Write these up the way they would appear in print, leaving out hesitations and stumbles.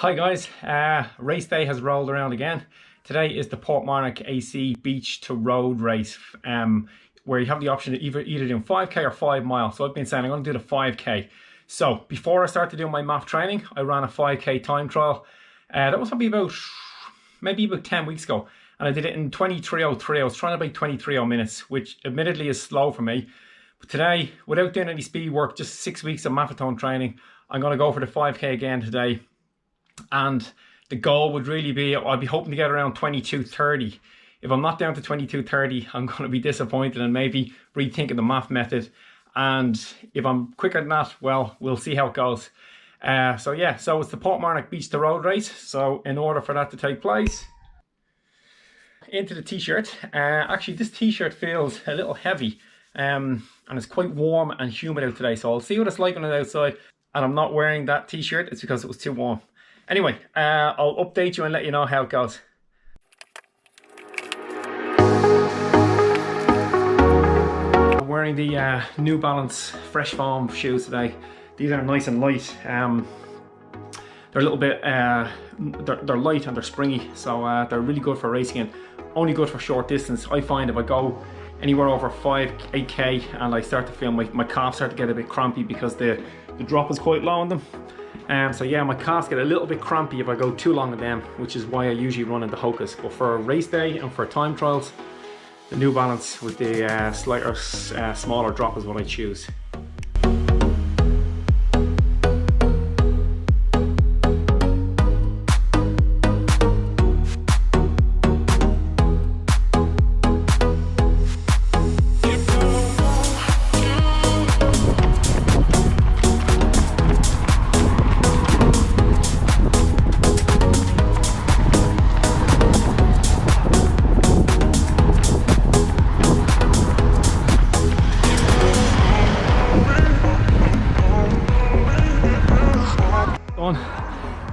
Hi guys, race day has rolled around again. Today is the Portmarnock AC beach to road race, where you have the option to either do 5k or 5 miles. So I've been saying I'm going to do the 5k. So before I started doing my MAF training, I ran a 5k time trial. That was probably maybe about 10 weeks ago, and I did it in 23:03. I was trying to beat 23:0 minutes, which admittedly is slow for me. But today, without doing any speed work, just 6 weeks of Maffetone training, I'm going to go for the 5k again today. And the goal would really be, I'd be hoping to get around 22:30. If I'm not down to 22:30, I'm going to be disappointed and maybe rethinking the MAF method. And if I'm quicker than that, well, we'll see how it goes. So it's the Portmarnock Beach to Road race. So in order for that to take place, into the t-shirt. Actually, this t-shirt feels a little heavy, and it's quite warm and humid out today. So I'll see what it's like on the outside. And I'm not wearing that t-shirt. It's because it was too warm. Anyway, I'll update you and let you know how it goes. I'm wearing the New Balance Fresh Foam shoes today. These are nice and light. They're a little bit, they're light and they're springy, so they're really good for racing and only good for short distance. I find if I go anywhere over 8k and I start to feel my calves start to get a bit crampy because the drop is quite low on them. So yeah, my calves get a little bit crampy if I go too long with them, which is why I usually run in the Hokas. But for a race day and for time trials, the New Balance with the smaller drop is what I choose.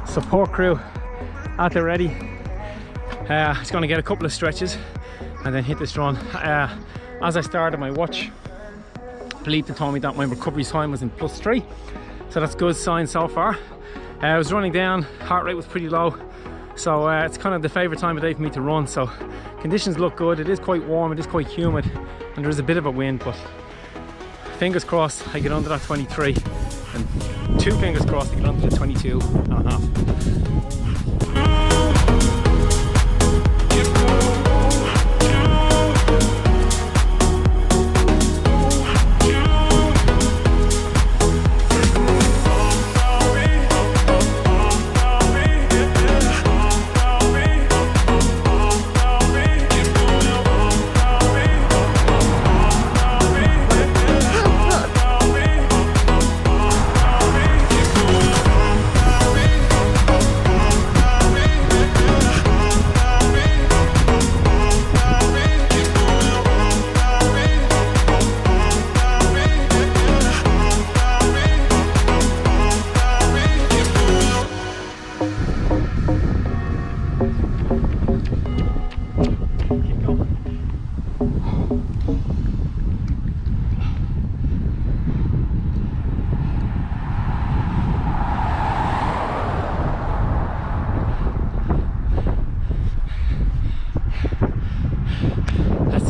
Support crew at the ready. Just going to get a couple of stretches and then hit this run. As I started, my watch bleeped told me that my recovery time was in +3, so that's good sign so far. I was running down, heart rate was pretty low, so it's kind of the favourite time of day for me to run. So conditions look good. It is quite warm, it is quite humid, and there is a bit of a wind, but fingers crossed I get under that 23, and 2 fingers crossed I get under the 22.5.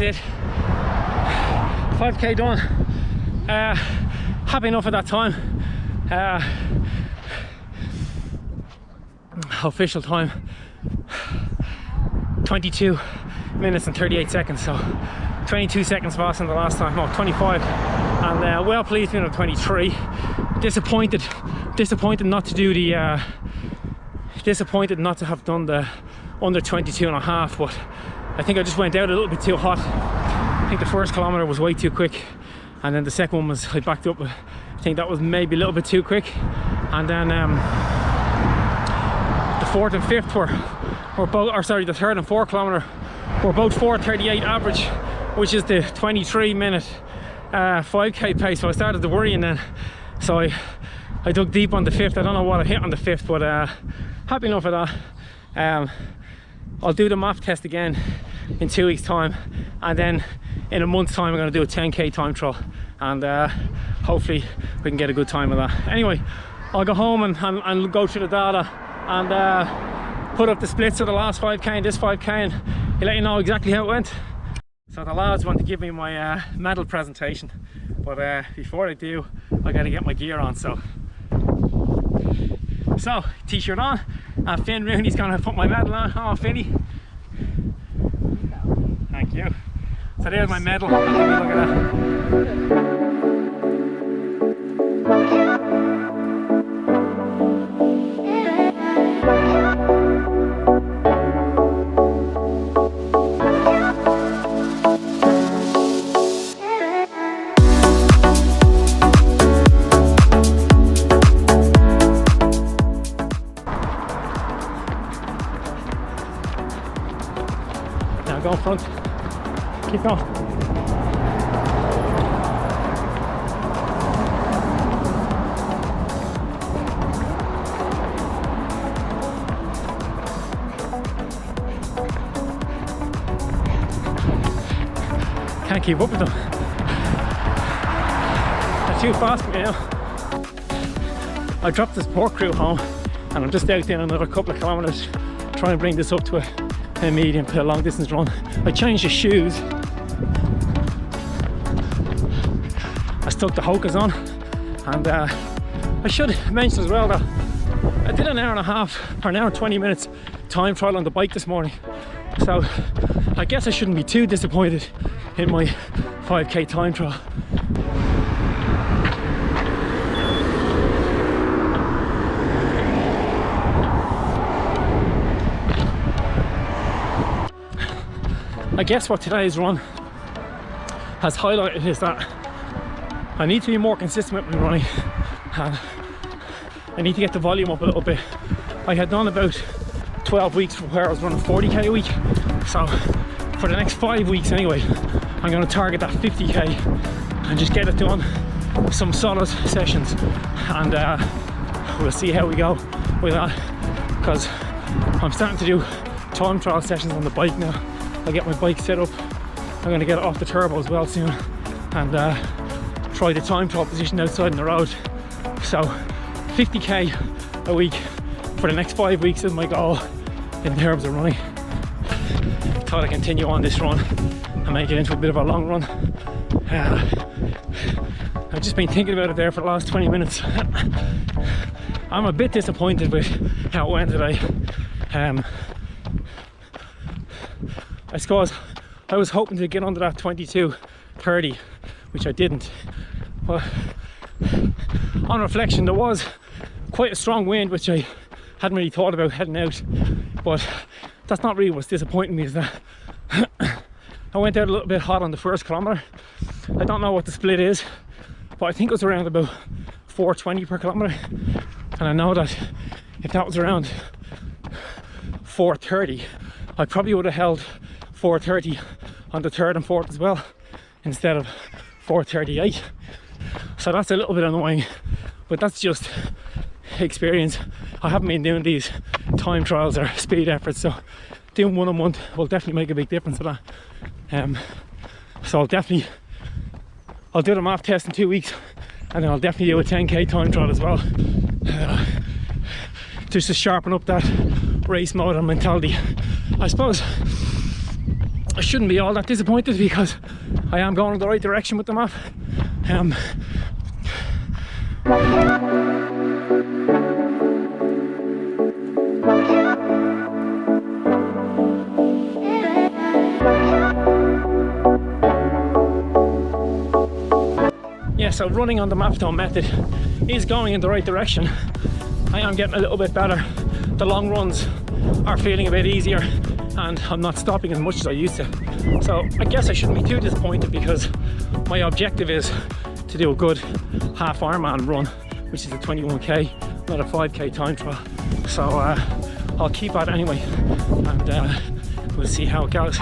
It 5k done. Happy enough at that time. Official time 22 minutes and 38 seconds, so 22 seconds faster than the last time. No, 25, and well pleased being on 23. Disappointed not to do the disappointed not to have done the under 22.5, but I think I just went out a little bit too hot. I think the first kilometre was way too quick, and then the second one was, I backed up. I think that was maybe a little bit too quick, and then the fourth and fifth were both, or sorry, the third and fourth kilometre were both 4:38 average, which is the 23-minute 5k pace. So I started to worry, and then so I dug deep on the fifth. I don't know what I hit on the fifth, but happy enough for that. I'll do the MAF test again in 2 weeks time, and then in a month's time I'm going to do a 10k time trial, and hopefully we can get a good time of that. Anyway, I'll go home and go through the data and put up the splits of the last 5k and this 5k, and he'll let you know exactly how it went. So the lads want to give me my medal presentation, but before I do, I gotta get my gear on. So t-shirt on, and Finn Rooney's gonna put my medal on. Oh, Finny, thank you. So there's my medal. I'll give you a look at that. Now go in front, keep going. Can't keep up with them. They're too fast for me now. I dropped the support crew home and I'm just out there another couple of kilometers trying to bring this up to a medium to a long distance run. I changed the shoes. I stuck the Hokas on, and I should mention as well that I did an hour and a half or an hour and 20 minutes time trial on the bike this morning. So I guess I shouldn't be too disappointed in my 5k time trial. I guess what today's run has highlighted is that I need to be more consistent with my running, and I need to get the volume up a little bit. I had done about 12 weeks where I was running 40k a week, so for the next 5 weeks anyway, I'm going to target that 50k and just get it done, some solid sessions, and we'll see how we go with that, because I'm starting to do time trial sessions on the bike now. I'll get my bike set up. I'm going to get it off the turbo as well soon, and try the time trial position outside in the road. So 50k a week for the next 5 weeks is my goal in terms of running. Thought I'd continue on this run and make it into a bit of a long run. I've just been thinking about it there for the last 20 minutes. I'm a bit disappointed with how it went today. I suppose I was hoping to get under that 22:30, which I didn't. But on reflection, there was quite a strong wind, which I hadn't really thought about heading out. But that's not really what's disappointing me, is that I went out a little bit hot on the first kilometre. I don't know what the split is, but I think it was around about 4:20 per kilometre. And I know that if that was around 4:30, I probably would have held 4:30 on the third and fourth as well, instead of 4:38. So that's a little bit annoying, but that's just experience. I haven't been doing these time trials or speed efforts, so doing one a month will definitely make a big difference to that. So I'll do the MAF test in 2 weeks, and then I'll definitely do a 10k time trial as well, just to sharpen up that race mode and mentality. I suppose I shouldn't be all that disappointed, because I am going in the right direction with the MAF. Yeah, so running on the Maffetone method is going in the right direction. I am getting a little bit better. The long runs are feeling a bit easier, and I'm not stopping as much as I used to. So I guess I shouldn't be too disappointed, because my objective is to do a good half Ironman run, which is a 21k, not a 5k time trial. So I'll keep at it anyway, and we'll see how it goes.